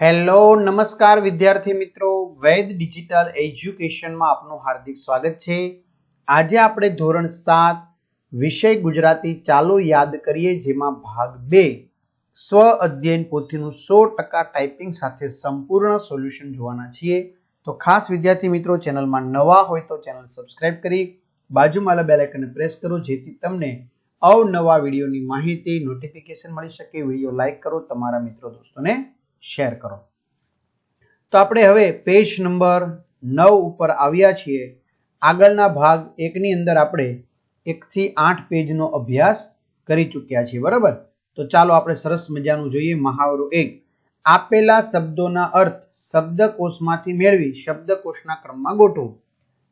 Hello નમસ્કાર વિદ્યાર્થી મિત્રો, વૈદ ડિજિટલ એજ્યુકેશનમાં આપનું હાર્દિક સ્વાગત છે। આજે આપણે ધોરણ 7 વિષય ગુજરાતી ચાલો યાદ કરીએ, જેમાં ભાગ 2 સ્વ અધ્યયન પોથીનું 100% ટાઈપિંગ સાથે સંપૂર્ણ સોલ્યુશન જોવાના છીએ। તો ખાસ વિદ્યાર્થી મિત્રો, ચેનલમાં નવા હોય તો ચેનલ સબસ્ક્રાઇબ કરી બાજુમાં બેલ આઇકનને પ્રેસ કરો, જેથી તમને અવનવા વિડીયોની માહિતી નોટિફિકેશન મળી શકે। વિડીયો લાઈક કરો, તમારા મિત્રો દોસ્તોને શેર કરો। તો આપણે હવે પેજ નંબર 9 ઉપર આવ્યા છીએ। આગળના ભાગ 1 ની અંદર આપણે 1 થી 8 પેજનો અભ્યાસ કરી ચૂક્યા છીએ, બરાબર। તો ચાલો આપણે સરસ મજાનું જોઈએ। મહાવરો 1, આપેલા શબ્દોના અર્થ શબ્દકોશમાંથી મેળવી શબ્દકોશના ક્રમમાં ગોઠવો।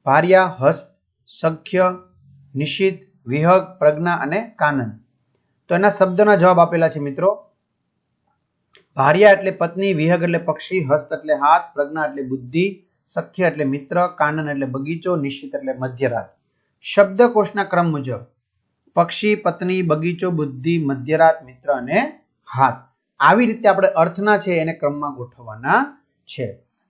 ભાર્યા, હસ્ત, સખ્ય, નિશિત, વિહગ, પ્રજ્ઞા અને કાનન। તો એના શબ્દોના જવાબ આપેલા છે મિત્રો। ભાર્યા એટલે પત્ની, વિહગ એટલે પક્ષી, હસ્ત એટલે હાથ, પ્રજ્ઞા એટલે બુદ્ધિ, સખ્ય એટલે મિત્ર, કાનન એટલે બગીચો, નિશ્ચિત એટલે મધ્યરાત। શબ્દકોશના ક્રમ મુજબ પક્ષી, પત્ની, બગીચો, બુદ્ધિ, મધ્યરાત, મિત્ર અને હાથ, આવી રીતે આપણે અર્થના છે એને ક્રમમાં ગોઠવવાના છે,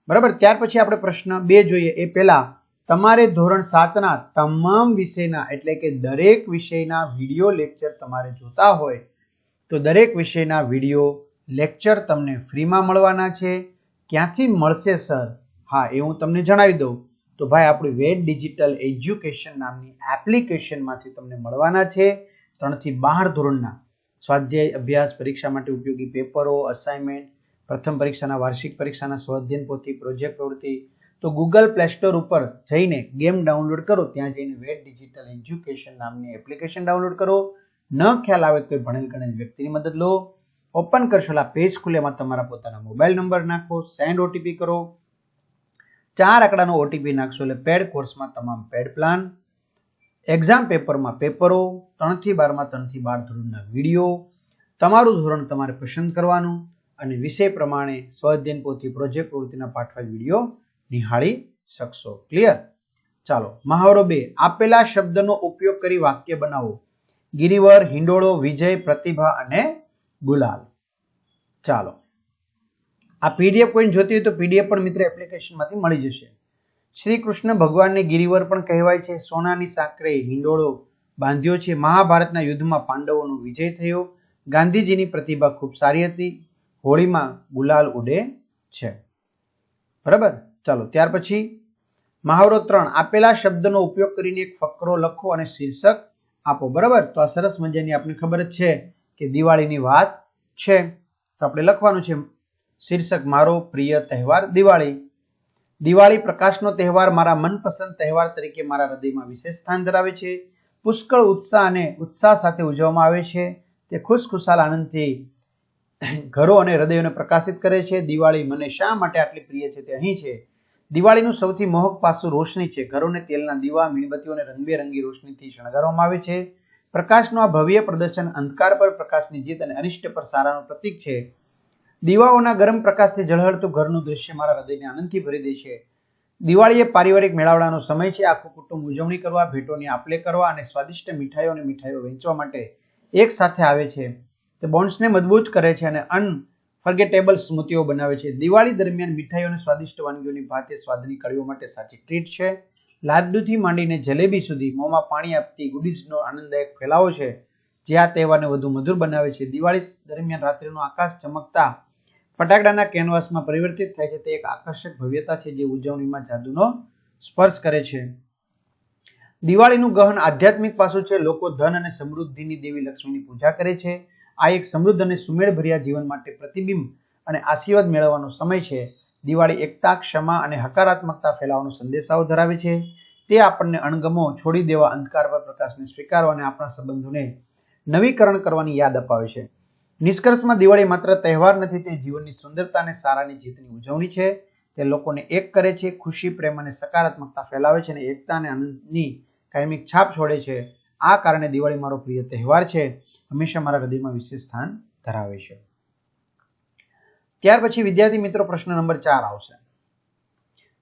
બરાબર। ત્યાર પછી આપણે પ્રશ્ન 2 જોઈએ। એ પહેલા તમારે ધોરણ 7 ના તમામ વિષયના એટલે કે દરેક વિષયના વિડીયો લેક્ચર તમારે જોતા હોય તો દરેક વિષયના વિડીયો લેક્ચર તમને ફ્રીમાં મળવાના છે। ક્યાંથી મળશે સર? હા, એ હું તમને જણાવી દઉં। તો ભાઈ આપણી વૈદ ડિજિટલ એજ્યુકેશન નામની એપ્લિકેશનમાંથી તમને મળવાના છે। 3 થી 12 ધોરણના સ્વાધ્યાય, અભ્યાસ, પરીક્ષા માટે ઉપયોગી પેપરો, અસાઇનમેન્ટ, પ્રથમ પરીક્ષાના, વાર્ષિક પરીક્ષાના સ્વઅધ્યયન પોથી, પ્રોજેક્ટ પ્રવૃત્તિ। તો ગૂગલ પ્લે સ્ટોર ઉપર જઈને ગેમ ડાઉનલોડ કરો, ત્યાં જઈને વૈદ ડિજિટલ એજ્યુકેશન નામની એપ્લિકેશન ડાઉનલોડ કરો। ન ખ્યાલ આવે તો ભણેલ ગણેલ વ્યક્તિની મદદ લો। ઓપન કરશો, પેજ ખુલે, એમાં તમારા પોતાના મોબાઈલ નંબર નાખો, સેન્ડ ઓટીપી કરો, 4 આંકડાનો ઓટીપી નાખશો એટલે પેડ કોર્સમાં તમામ પેડ પ્લાન, એક્ઝામ પેપરમાં પેપરો, 3 થી 12 માં 3 થી 12 ધોરણના વિડીયો, તમારું ધોરણ તમારે પસંદ કરવાનું અને વિષય પ્રમાણે સ્વઅધ્યયન પોથી, પ્રોજેક્ટ પ્રવૃત્તિના પાઠવાય વિડીયો નિહાળી શકશો। ક્લિયર? ચાલો, મહાવરો 2, આપેલા શબ્દનો ઉપયોગ કરી વાક્ય બનાવો। ગિરિવર, હિંડોળો, વિજય, પ્રતિભા અને ગુલાલ। ચાલો, આ પીડીએફ કોઈ જોતી હોય તો પીડીએફ પણ મિત્ર એપ્લિકેશનમાંથી મળી જશે। શ્રી કૃષ્ણ ભગવાનને ગિરિવર પણ કહેવાય છે। સોનાની સાંકળે હિંડોળો બાંધ્યો છે। મહાભારતના યુદ્ધમાં પાંડવોનો વિજય થયો। ગાંધીજીની પ્રતિભા ખૂબ સારી હતી। હોળીમાં ગુલાલ ઉડે છે, બરાબર। ચાલો, ત્યાર પછી મહાવરો 3, આપેલા શબ્દનો ઉપયોગ કરીને એક ફકરો લખો અને શીર્ષક આપો, બરાબર। તો આ સરસ મજાની આપણે ખબર જ છે કે દિવાળીની વાત છે, તો આપણે લખવાનું છે શીર્ષક મારો પ્રિય તહેવાર દિવાળી। દિવાળી પ્રકાશનો તહેવાર મારા મનપસંદ તહેવાર તરીકે મારા હૃદયમાં વિશેષ સ્થાન ધરાવે છે। પુષ્કળ ઉત્સાહ અને ઉત્સાહ સાથે ઉજવવામાં આવે છે। તે ખુશખુશાલ આનંદથી ઘરો અને હૃદયોને પ્રકાશિત કરે છે। દિવાળી મને શા માટે આટલી પ્રિય છે તે અહીં છે। દિવાળીનું સૌથી મોહક પાસું રોશની છે। ઘરોને તેલના દીવા, મીણબત્તીઓ અને રંગબેરંગી રોશનીથી શણગારવામાં આવે છે। પ્રકાશનું આ ભવ્ય પ્રદર્શન અંધકાર પર પ્રકાશની જીત અને અનિષ્ટ પર સારાનું પ્રતીક છે। દીવાઓના ગરમ પ્રકાશથી ઝળહળતું ઘરનું દૃશ્ય મારા હૃદયને આનંદથી ભરી દે છે। દિવાળી એ પારિવારિક મેળાવડાનો સમય છે। આખું કુટુંબ ઉજવણી કરવા, ભેટોની આપલે કરવા અને સ્વાદિષ્ટ મીઠાઈઓ વહેંચવા માટે એક સાથે આવે છે। તે બોન્ડ્સને મજબૂત કરે છે અને અનફર્ગેટેબલ સ્મૃતિઓ બનાવે છે। દિવાળી દરમિયાન મીઠાઈઓ અને સ્વાદિષ્ટ વાનગીઓની ભાતે સ્વાદની કળીઓ માટે સાચી ટ્રીટ છે। લાડ્ડુથી માંડીને જલેબી સુધી મોંમાં પાણી આપતી ગુડીઝનો આનંદદાયક ફેલાવો છે, જે આ તહેવારને વધુ મધુર બનાવે છે। દિવાળી દરમિયાન રાત્રિનું આકાશ ચમકતા ફટાકડાના કેનવાસમાં પરિવર્તિત થાય છે। તે એક આકર્ષક ભવ્યતા છે જે ઉજવણીમાં જાદુનો સ્પર્શ કરે છે। દિવાળીનું ગહન આધ્યાત્મિક પાસું છે। લોકો ધન અને સમૃદ્ધિની દેવી લક્ષ્મીની પૂજા કરે છે। આ એક સમૃદ્ધ અને સુમેળભર્યા જીવન માટે પ્રતિબિંબ અને આશીર્વાદ મેળવવાનો સમય છે। દિવાળી એકતા, ક્ષમા અને હકારાત્મકતા ફેલાવવાનો સંદેશાઓ ધરાવે છે। તે આપણને અણગમો છોડી દેવા, અંધકાર પર પ્રકાશને સ્વીકારવા અને આપણા સંબંધોને નવીકરણ કરવાની યાદ અપાવે છે। નિષ્કર્ષમાં દિવાળી માત્ર તહેવાર નથી, તે જીવનની સુંદરતા અને સારાની જીતની ઉજવણી છે। તે લોકોને એક કરે છે, ખુશી, પ્રેમ અને સકારાત્મકતા ફેલાવે છે અને એકતા અને આનંદની કાયમિક છાપ છોડે છે। આ કારણે દિવાળી મારો પ્રિય તહેવાર છે, હંમેશા મારા હૃદયમાં વિશેષ સ્થાન ધરાવે છે। ત્યાર પછી વિદ્યાર્થી મિત્રો પ્રશ્ન નંબર 4 આવશે।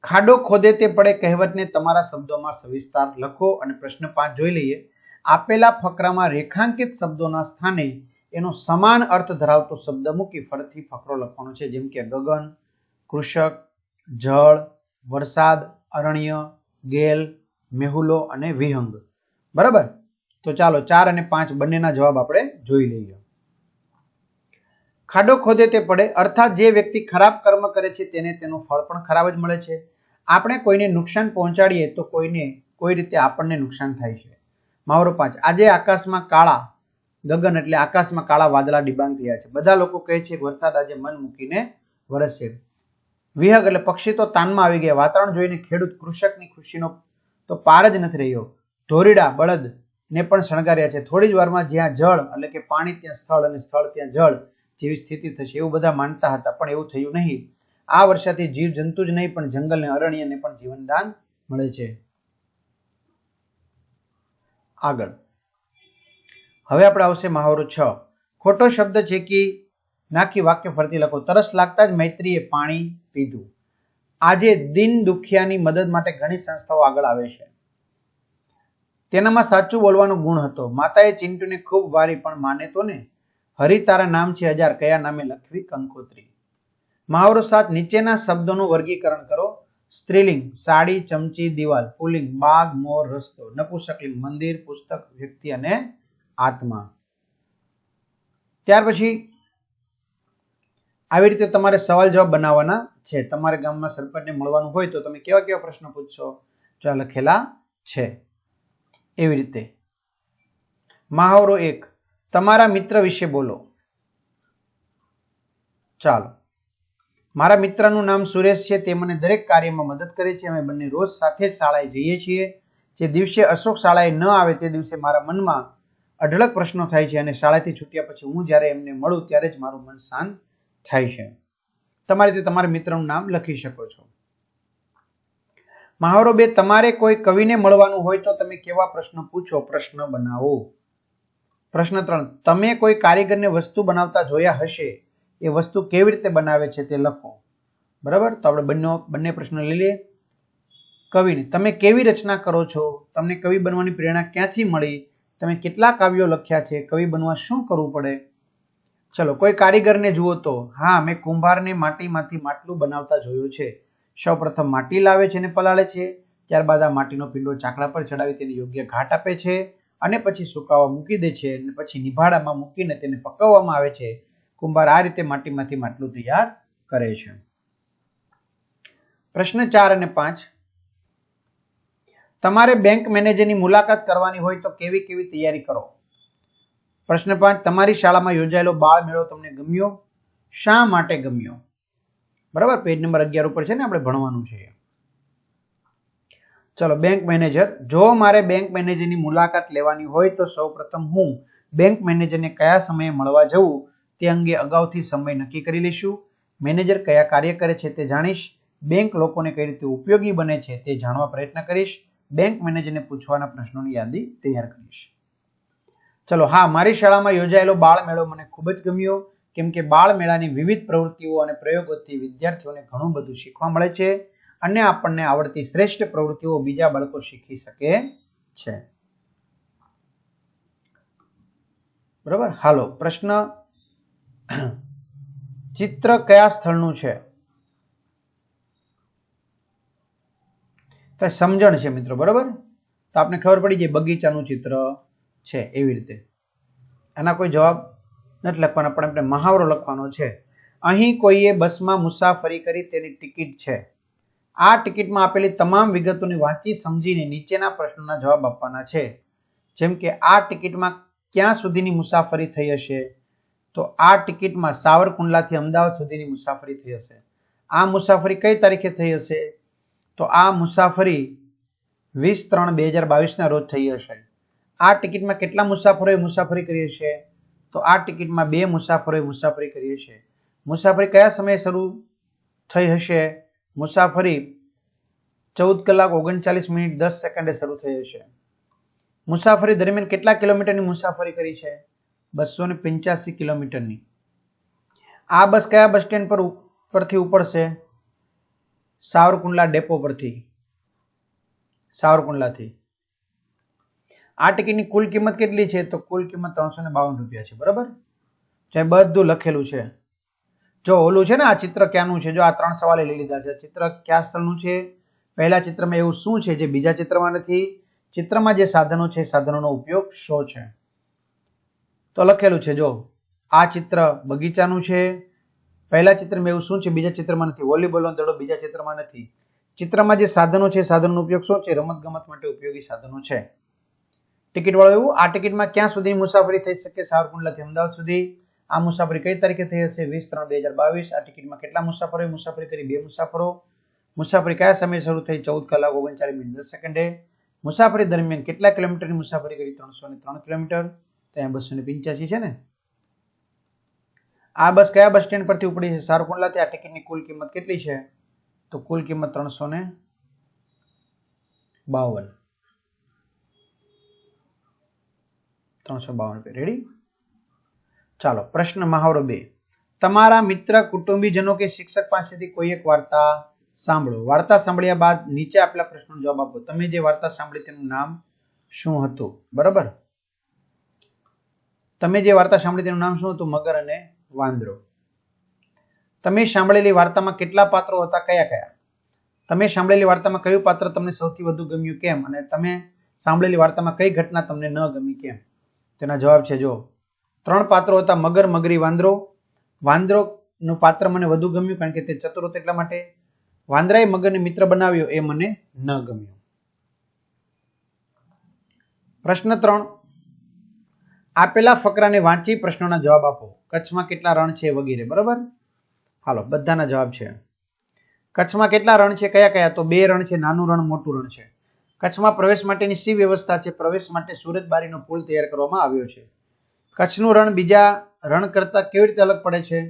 ખાડો ખોદે તે પડે કહેવતને તમારા શબ્દોમાં સવિસ્તાર લખો અને પ્રશ્ન 5 જોઈ લઈએ। આપેલા ફકરામાં રેખાંકિત શબ્દોના સ્થાને એનો સમાન અર્થ ધરાવતો શબ્દ મૂકી ફરીથી ફકરો લખવાનો છે, જેમ કે ગગન, કૃષક, જળ, વરસાદ, અરણ્ય, ગેલ, મેહુલો અને વિહંગ. બરાબર. તો ચાલો 4 અને 5 બંનેના જવાબ આપણે જોઈ લઈએ. ખાડો ખોદે તે પડે, અર્થાત જે વ્યક્તિ ખરાબ કર્મ કરે છે તેને તેનું ફળ પણ ખરાબ જ મળે છે. આપણે કોઈને નુકસાન પહોંચાડીએ તો કોઈને કોઈ રીતે આપણને નુકસાન થાય છે. મહાવરો 5. આજે આકાશમાં કાળા ગગન એટલે આકાશમાં કાળા વાદળા ડિબાંગ થયા છે. બધા લોકો કહે છે કે વરસાદ આજે મન મૂકીને વરસશે. વિહગ એટલે પક્ષી તો તાનમાં આવી ગયા. વાતાવરણ જોઈને ખેડૂત કૃષકની ખુશીનો તો પાર જ નથી રહ્યો. ધોરીડા બળદ ને પણ શણગાર્યા છે. થોડી જ વારમાં જ્યાં જળ એટલે કે પાણી ત્યાં સ્થળ અને સ્થળ ત્યાં જળ જેવી સ્થિતિ થશે એવું બધા માનતા હતા, પણ એવું થયું નહીં. આ વર્ષાથી જીવ જંતુ જ નહીં પણ જંગલ ને અરણ્યને પણ જીવનદાન મળે છે. આગળ હવે આપણે આવશે મહાવરો 6. ખોટો શબ્દ ચેકી નાખી વાક્ય ફરતી લખો. તરસ લાગતા જ મૈત્રીએ પાણી પીધું. આજે દિન દુખિયાની મદદ માટે ઘણી સંસ્થાઓ આગળ આવે છે. તેનામાં સાચું બોલવાનો ગુણ હતો. માતાએ ચિંટુને ખૂબ વારી પણ માને તો ને. હરી તારા નામ છે 1000 કયા નામે લખવી કંકોત્રી. મહાવરો 7. નીચેના શબ્દોનું વર્ગીકરણ કરો. સ્ત્રીલિંગ સાડી, ચમચી, દિવાલ. પુલ્લિંગ બાગ, મોર, રસ્તો. નપુંસકલિંગ મંદિર, પુસ્તક, વ્યક્તિ અને આત્મા. ત્યાર પછી આવી રીતે તમારે સવાલ જવાબ બનાવવાના છે. તમારે ગામમાં સરપંચને મળવાનું હોય તો તમે કેવા કેવા પ્રશ્નો પૂછશો જો લખેલા છે એવી રીતે. મહાવરો 1. તમારા મિત્ર વિશે બોલો. ચાલો. મારા મિત્રનું નામ સુરેશ છે. તે મને દરેક કાર્યમાં મદદ કરે છે. અમે બંને રોજ સાથે જ શાળાએ જઈએ છીએ. જે દિવસે અશોક શાળાએ ન આવે તે દિવસે મારા મનમાં અઢળક પ્રશ્નો થાય છે અને શાળાથી છૂટ્યા પછી હું જ્યારે એમને મળું ત્યારે જ મારું મન શાંત થાય છે. તમારે તે તમારા મિત્રનું નામ લખી શકો છો. મહાવરો 2. તમારે કોઈ કવિને મળવાનું હોય તો તમે કેવા પ્રશ્નો પૂછો? પ્રશ્ન બનાવો. પ્રશ્ન 3. તમે કોઈ કારીગરને વસ્તુ બનાવતા જોયા હશે. એ વસ્તુ કેવી રીતે બનાવે છે તે લખો. બરાબર. તો આપણે બંને પ્રશ્નો લઈ લઈએ. કવિને તમે કેવી રચના કરો છો? તમને કવિ બનવાની પ્રેરણા ક્યાંથી મળી? તમે કેટલા કાવ્યો લખ્યા છે? કવિ બનવા શું કરવું પડે? ચલો. કોઈ કારીગરને જુઓ તો હા, મેં કુંભારને માટીમાંથી માટલું બનાવતા જોયું છે. સૌપ્રથમ માટી લાવે છે અને પલાળે છે. ત્યારબાદ આ માટીનો પીંડો ચાકડા પર ચડાવી તેને યોગ્ય ઘાટ આપે છે અને પછી સુકાવા મૂકી દે છે અને પછી નિભાડામાં મૂકીને તેને પકવવામાં આવે છે. કુંભાર આ રીતે માટીમાંથી માટલું તૈયાર કરે છે. પ્રશ્ન 4 અને 5. તમારે બેંક મેનેજરની મુલાકાત કરવાની હોય તો કેવી કેવી તૈયારી કરો? પ્રશ્ન 5. તમારી શાળામાં યોજાયેલો બાળ મેળો તમને ગમ્યો? શા માટે ગમ્યો? બરાબર. પેજ નંબર 11 ઉપર છે ને, આપણે ભણવાનું છે. ચલો. Bank manager. જો મારે બેંક મેનેજરની મુલાકાત લેવાની હોય તો સૌપ્રથમ હું બેંક મેનેજરને કયા સમયે મળવા જવું તે અંગે અગાઉથી સમય નક્કી કરી લઈશું. મેનેજર કયા કાર્ય કરે છે તે જાણીશ. બેંક લોકોને કઈ રીતે ઉપયોગી બને છે તે જાણવા પ્રયત્ન કરીશ. બેંક મેનેજરને પૂછવાના પ્રશ્નોની યાદી તૈયાર કરીશ. ચલો. હા, મારી શાળામાં યોજાયેલો બાળ મેળો મને ખૂબ જ ગમ્યો, કેમ કે બાળ મેળાની વિવિધ પ્રવૃત્તિઓ અને પ્રયોગોથી વિદ્યાર્થીઓને ઘણું બધું શીખવા મળે છે અને આપણને આવડતી શ્રેષ્ઠ પ્રવૃત્તિઓ બીજા બાળકો શીખી શકે છે. બરાબર. હાલો. પ્રશ્ન. ચિત્ર કયા સ્થળનું છે? તો સમજણ છે મિત્રો. બરાબર. તો આપણે ખબર પડી જાય બગીચાનું ચિત્ર છે એવી રીતે. એના કોઈ જવાબ નથી લખવાના, પણ આપણે મહાવરો લખવાનો છે. અહીં કોઈએ બસમાં મુસાફરી કરી તેની ટિકિટ છે. આ ટિકિટમાં આપેલી તમામ વિગતોને વાંચી સમજીને નીચેના પ્રશ્નોના જવાબ આપવાના છે. જેમ કે આ ટિકિટમાં ક્યાં સુધીની મુસાફરી થઈ હશે? તો આ ટિકિટમાં સાવરકુંડલાથી અમદાવાદ સુધીની મુસાફરી થઈ હશે. આ મુસાફરી કઈ તારીખે થઈ હશે? તો આ મુસાફરી 20/3/2022 રોજ થઈ હશે. આ ટિકિટમાં કેટલા મુસાફરોએ મુસાફરી કરી હશે? તો આ ટિકિટમાં 2 મુસાફરોએ મુસાફરી કરી હશે. મુસાફરી કયા સમયે શરૂ થઈ હશે? મુસાફરી 14 કલાક 39 મિનિટ 10 સેકન્ડે શરૂ થઈ હશે. મુસાફરી દરમિયાન કેટલા કિલોમીટરની મુસાફરી કરી છે? 285 કિલોમીટરની. આ બસ કયા બસ સ્ટેન્ડ પરથી ઉપડશે? સાવરકુંડલા ડેપો પરથી. સાવરકુંડલાથી. આ ટિકિટની કુલ કિંમત કેટલી છે? તો કુલ કિંમત 352 રૂપિયા છે. બરાબર. જે બધું લખેલું છે. જો ઓલું છે ને આ ચિત્ર ક્યાંનું છે, જો આ 3 સવાલે લઈ લીધા છે. ચિત્ર કયા સ્થળનું છે? પહેલા ચિત્રમાં એવું શું છે જે બીજા ચિત્રમાં નથી? ચિત્રમાં જે સાધનો છે સાધનોનો ઉપયોગ શો છે? તો લખેલું છે જો આ ચિત્ર બગીચાનું છે. પહેલા ચિત્રમાં એવું શું છે બીજા ચિત્રમાં નથી? વોલીબોલનો દડો બીજા ચિત્રમાં નથી. ચિત્રમાં જે સાધનો છે સાધનોનો ઉપયોગ શું છે? રમત ગમત માટે ઉપયોગી સાધનો છે. ટિકિટ વાળું એવું, આ ટિકિટમાં ક્યાં સુધીની મુસાફરી થઈ શકે? સાવરકુંડલાથી અમદાવાદ સુધી. આ મુસાફરી કઈ તારીખે થઈ હશે? 20/3/2022. આ ટિકિટમાં કેટલા મુસાફરોએ મુસાફરી કરી? 2 મુસાફરો. મુસાફરી કયા સમયે શરૂ થઈ? 14 કલાક 39 મિનિટ 10 સેકન્ડે. મુસાફરી દરમિયાન કેટલા કિલોમીટરની મુસાફરી કરી? 303 કિલોમીટર. ત્યાં 285 છે ને. આ બસ કયા બસ સ્ટેન્ડ પરથી ઉપડી છે? સાવરકુંડલાથી. આ ટિકિટની કુલ કિંમત કેટલી છે? તો કુલ કિંમત 352. 352 રેડી. ચાલો પ્રશ્ન મહાવરો 2. તમારા મિત્ર, કુટુંબીજનો કે શિક્ષક પાસેથી કોઈ એક વાર્તા સાંભળો. વાર્તા સાંભળ્યા બાદ નીચે આપેલા પ્રશ્નનો જવાબ આપો. તમે જે વાર્તા સાંભળી તેનું નામ શું હતું? બરાબર. તમે જે વાર્તા સાંભળી તેનું નામ શું હતું? મગર અને વાંદરો. તમે સાંભળેલી વાર્તામાં કેટલા પાત્રો હતા? કયા કયા? તમે સાંભળેલી વાર્તામાં કયું પાત્ર તમને સૌથી વધુ ગમ્યું? કેમ? અને તમે સાંભળેલી વાર્તામાં કઈ ઘટના તમને ન ગમી? કેમ? તેના જવાબ છે જો 3 પાત્રો હતા: મગર, મગરી, વાંદરો. વાંદરોનું પાત્ર મને વધુ ગમ્યું કારણ કે તે ચતુર હતો એટલા માટે. વાંદરાએ મગરને મિત્ર બનાવ્યો એ મને ન ગમ્યું. પ્રશ્ન 3. આપેલા ફકરાને વાંચી પ્રશ્નોના જવાબ આપો. કચ્છમાં કેટલા રણ છે? વગેરે. બરાબર. હાલો બધાના જવાબ છે. કચ્છમાં કેટલા રણ છે? કયા કયા? તો 2 રણ છે, નાનું રણ, મોટું રણ છે. કચ્છમાં પ્રવેશ માટેની શી વ્યવસ્થા છે? પ્રવેશ માટે સુરતબારીનો પુલ તૈયાર કરવામાં આવ્યો છે. કચ્છનું રણ બીજા રણ કરતા કેવી રીતે અલગ પડે છે?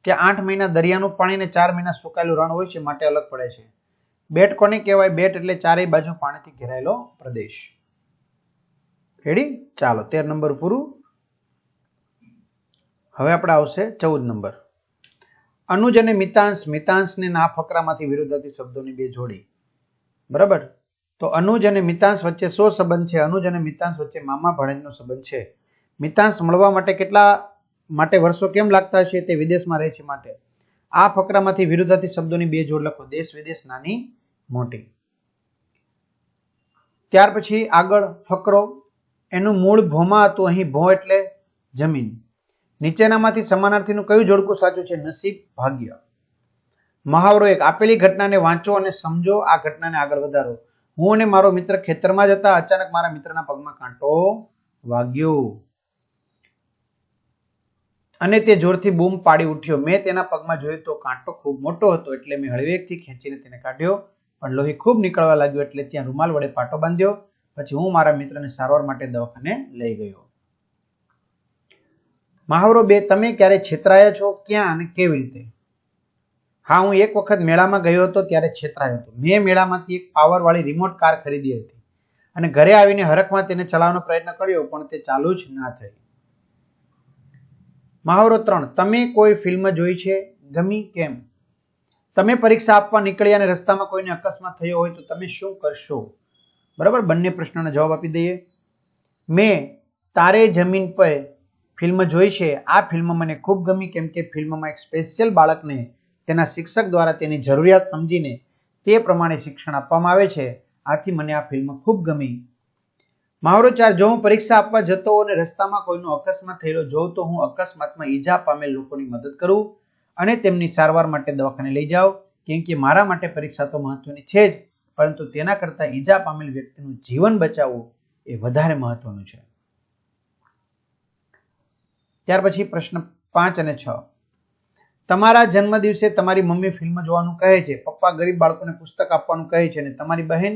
ત્યાં 8 મહિના દરિયાનું પાણી અને 4 મહિના સુકાયેલું રણ હોય છે માટે અલગ પડે છે. બેટ કોને કહેવાય? બેટ એટલે ચારેય બાજુ પાણીથી ઘેરાયેલો પ્રદેશ. રેડી. ચાલો 13 નંબર પૂરું. હવે આપણે આવશે 14 નંબર. અનુજ અને મિતાંશ. મિતાંશને ના ફકરામાંથી વિરોધાર્થી શબ્દોની 2 જોડી. બરાબર. તો અનુજ અને મિતાંશ વચ્ચે શો સંબંધ છે? અનુજ અને મિતાંશ વચ્ચે મામા ભાણેજનો સંબંધ છે. મિતાંશ મળવા માટે વર્ષો કેમ લાગતા હશે? તે વિદેશમાં રહે છે માટે. આ ફકરામાંથી વિરોધાર્થી શબ્દોની 2 જોડ લખો. દેશ વિદેશ, નાની મોટી. ત્યાર પછી આગળ ફકરો. એનું મૂળ ભોમાં હતું, અહીં ભો એટલે જમીન. નીચેનામાંથી સમાનાર્થીનું કયું જોડકું સાચું છે? નસીબ, ભાગ્ય. મહાવરો 1. આપેલી ઘટનાને વાંચો અને સમજો. આ ઘટનાને આગળ વધારો. હું અને મારો મિત્ર ખેતરમાં જ હતા. અચાનક મારા મિત્રના પગમાં કાંટો વાગ્યો અને તે જોરથી બૂમ પાડી ઉઠ્યો. મેં તેના પગમાં જોયું તો કાંટો ખૂબ મોટો હતો એટલે મેં હળવેકથી ખેંચીને તેને કાઢ્યો, પણ લોહી ખૂબ નીકળવા લાગ્યું એટલે ત્યાં રૂમાલ વડે પાટો બાંધ્યો. પછી હું મારા મિત્રને સારવાર માટે દવાખાને લઈ ગયો. મહાવરો 2. તમે ક્યારે છેતરાયા છો? ક્યાં અને કેવી રીતે? હા, હું એક વખત મેળામાં ગયો હતો ત્યારે છેતરાયો હતો. મેં મેળામાંથી એક પાવરવાળી રિમોટ કાર ખરીદી હતી અને ઘરે આવીને હરખમાં તેને ચલાવવાનો પ્રયત્ન કર્યો પણ તે ચાલુ જ ના થઈ. મહાવરો 3. તમે કોઈ ફિલ્મ જોઈ છે? ગમી? કેમ? તમે પરીક્ષા આપવા નીકળ્યા અને રસ્તામાં કોઈને અકસ્માત થયો હોય તો તમે શું કરશો? બરાબર. બંને પ્રશ્નોના જવાબ આપી દઈએ. મેં તારે જમીન પર ફિલ્મ જોઈ છે. આ ફિલ્મ મને ખૂબ ગમી કેમ કે ફિલ્મમાં એક સ્પેશિયલ બાળકને તેના શિક્ષક દ્વારા તેની જરૂરિયાત સમજીને તે પ્રમાણે શિક્ષણ આપવામાં આવે છે. આથી મને આ ફિલ્મ ખૂબ ગમી. મહાવરો 4. જો હું પરીક્ષા આપવા જતો અને રસ્તામાં કોઈનો અકસ્માત થયેલો જોઉં તો હું અકસ્માતમાં ઈજા પામેલ લોકોની મદદ કરું અને તેમની સારવાર માટે દવાખાને લઈ જાઉં કેમ કે મારા માટે પરીક્ષા તો મહત્વની છે જ, પરંતુ તેના કરતાં ઈજા પામેલ વ્યક્તિનું જીવન બચાવવું એ વધારે મહત્વનું છે. ત્યાર પછી પ્રશ્ન 5 અને 6. તમારા જન્મદિવસે તમારી મમ્મી ફિલ્મ જોવાનું કહે છે, પપ્પા ગરીબ બાળકોને પુસ્તક આપવાનું કહે છે અને તમારી બહેન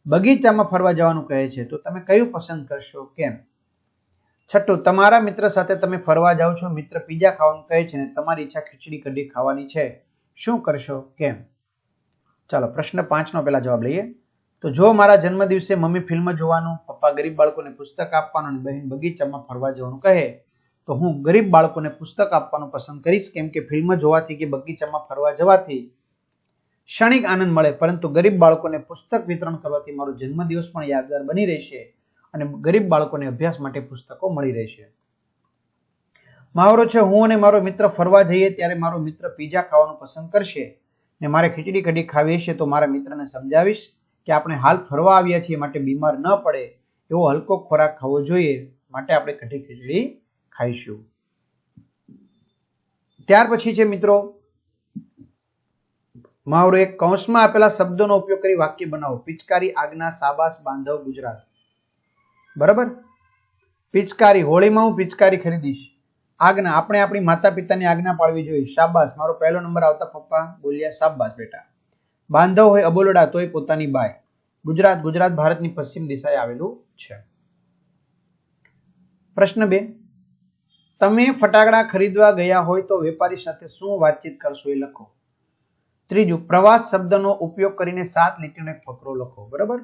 બગીચામાં ફરવા જવાનું કહે છે, તો તમે કયું પસંદ કરશો? કેમ? 6. તમારા મિત્ર સાથે તમે ફરવા જાઓ છો. મિત્ર પીઝા ખાવાનું કહે છે અને તમારી ઈચ્છા ખીચડી કઢી ખાવાની છે. શું કરશો? કેમ? ચાલો પ્રશ્ન 5 નો પહેલા જવાબ લઈએ. તો જો મારા જન્મદિવસે મમ્મી ફિલ્મ જોવાનું, પપ્પા ગરીબ બાળકોને પુસ્તક આપવાનું અને બહેન બગીચામાં ફરવા જવાનું કહે તો હું ગરીબ બાળકોને પુસ્તક આપવાનું પસંદ કરીશ કેમ કે ફિલ્મ જોવાથી કે બગીચામાં ફરવા જવાથી ક્ષણિક આનંદ મળે, પરંતુ ગરીબ બાળકોને પુસ્તક વિતરણ કરવાથી મારો જન્મદિવસ પણ યાદગાર બની રહેશે અને ગરીબ બાળકોને અભ્યાસ માટે પુસ્તકો મળી રહેશે. મહાવરો છે, હું અને મારો મિત્ર ફરવા જઈએ ત્યારે મારો મિત્ર પીઝા ખાવાનું પસંદ કરશે ને મારે ખીચડી કઢી ખાવી છે, તો મારા મિત્રને સમજાવીશ કે આપણે હાલ ફરવા આવ્યા છીએ માટે બીમાર ન પડે એવો હલકો ખોરાક ખાવો જોઈએ, માટે આપણે કઢી ખીચડી ખાઈશું. ત્યાર પછી છે મિત્રો મહાવરો એક, કૌંસમાં આપેલા શબ્દોનો ઉપયોગ કરી વાક્ય બનાવો. પિચકારી, આજ્ઞા, શાબાશ, બાંધવ, ગુજરાત. બરાબર. પિચકારી, હોળીમાં હું પિચકારી ખરીદીશ. આજ્ઞા, આપણે આપણી માતા પિતાની આજ્ઞા પાળવી જોઈએ. શાબાશ, મારો પહેલો નંબર આવતા પપ્પા બોલ્યા શાબાશ બેટા. બાંધવ હોય અબોલડા તોય પોતાની બાય. ગુજરાત, ગુજરાત ભારતની પશ્ચિમ દિશાએ આવેલું છે. પ્રશ્ન 2, તમે ફટાકડા ખરીદવા ગયા હોય તો વેપારી સાથે શું વાતચીત કરશો એ લખો. ત્રીજું, પ્રવાસ શબ્દનો ઉપયોગ કરીને 7 લીટીનો એક ફકરો લખો. બરાબર.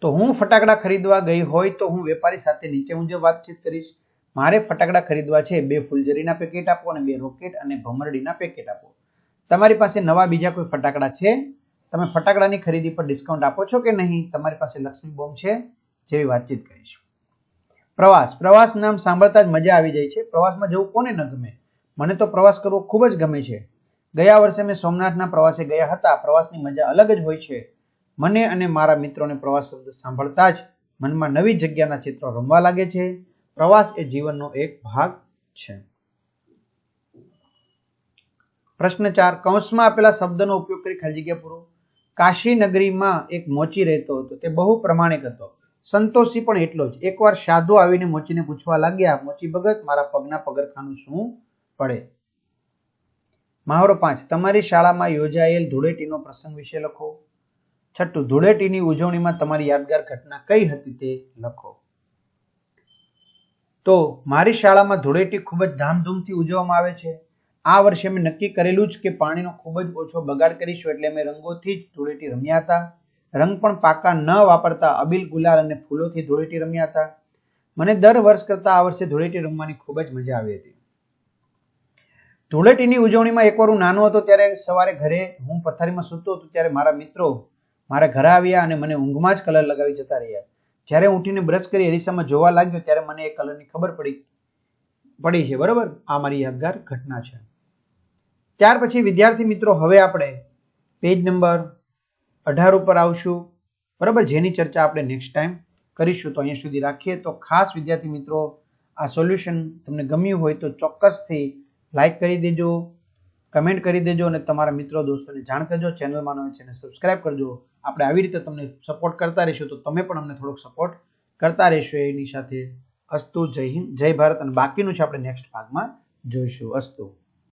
તો હું ફટાકડા ખરીદવા ગઈ હોય તો હું વેપારી સાથે નીચે મુજબ વાતચીત કરીશ. મારે ફટાકડા ખરીદવા છે, 2 ફૂલઝડીના પેકેટ આપો અને 2 રોકેટ અને ભમરડીના પેકેટ આપો. તમારી પાસે નવા બીજા કોઈ ફટાકડા છે? તમે ફટાકડાની ખરીદી પર ડિસ્કાઉન્ટ આપો છો કે નહીં? તમારી પાસે લક્ષ્મી બોમ્બ છે? જેવી વાતચીત કરીશું. પ્રવાસ, પ્રવાસ નામ સાંભળતા જ મજા આવી જાય છે. પ્રવાસમાં જવું કોને ન ગમે? મને તો પ્રવાસ કરવો ખૂબ જ ગમે છે. ગયા વર્ષે મેં સોમનાથના પ્રવાસે ગયા હતા. પ્રવાસની મજા અલગ જ હોય છે. મને અને મારા મિત્રોને પ્રવાસ શબ્દ સાંભળતા જ મનમાં નવી જગ્યાના ચિત્રો રમવા લાગે છે. પ્રવાસ એ જીવનનો એક ભાગ છે. પ્રશ્ન 4, કૌંસમાં આપેલા શબ્દનો ઉપયોગ કરી ખાલી જગ્યા પૂરો. કાશી નગરીમાં એક મોચી રહેતો હતો. તે બહુ પ્રમાણિક હતો. સંતોષી પણ એટલો જ. એકવાર સાધુ આવીને મોચીને પૂછવા લાગ્યા, મોચી ભગત, મારા પગના પગરખાનું શું પડે? મહાવરો 5, તમારી શાળામાં યોજાયેલ ધૂળેટીનો પ્રસંગ વિશે લખો. છઠ્ઠું, ધૂળેટીની ઉજવણીમાં તમારી યાદગાર ઘટના કઈ હતી તે લખો. તો મારી શાળામાં ધૂળેટી ખૂબ જ ધામધૂમથી ઉજવવામાં આવે છે. આ વર્ષે અમે નક્કી કરેલું જ કે પાણીનો ખૂબ જ ઓછો બગાડ કરીશું, એટલે અમે રંગોથી જ ધૂળેટી રમ્યા હતા. રંગ પણ પાકા ન વાપરતા અબીલ, ગુલાલ અને ફૂલોથી ધૂળેટી રમ્યા હતા. મને દર વર્ષ કરતા આ વર્ષે ધૂળેટી રમવાની ખૂબ જ મજા આવી હતી. ધૂળેટીની ઉજવણીમાં એકવાર હું નાનો હતો ત્યારે સવારે ઘરે હું પથારીમાં સૂતો હતો ત્યારે મારા મિત્રો મારા ઘરે આવ્યા અને મને ઊંઘમાં જ કલર લગાવી જતા રહ્યા. જ્યારે ઉઠીને બ્રશ કરી અરીસામાં જોવા લાગ્યો ત્યારે મને એ કલરની ખબર પડી છે. બરાબર. આ મારી યાદગાર ઘટના છે. ત્યાર પછી વિદ્યાર્થી મિત્રો હવે આપણે પેજ નંબર 18 ઉપર આવશું. બરાબર, જેની ચર્ચા આપણે નેક્સ્ટ ટાઈમ કરીશું. તો અહીંયા સુધી રાખીએ. તો ખાસ વિદ્યાર્થી મિત્રો, આ સોલ્યુશન તમને ગમ્યું હોય તો ચોક્કસથી લાઈક કરી દેજો, કમેન્ટ કરી દેજો અને તમારા મિત્રો દોસ્તોને જાણ કરજો. ચેનલમાં નવા છે એને સબસ્ક્રાઇબ કરજો. આપણે આવી રીતે તમને સપોર્ટ કરતા રહીશું તો તમે પણ અમને થોડોક સપોર્ટ કરતા રહેશો. એની સાથે અસ્તુ, જય હિન્દ, જય ભારત. અને બાકીનું છે આપણે નેક્સ્ટ ભાગમાં જોઈશું. અસ્તુ.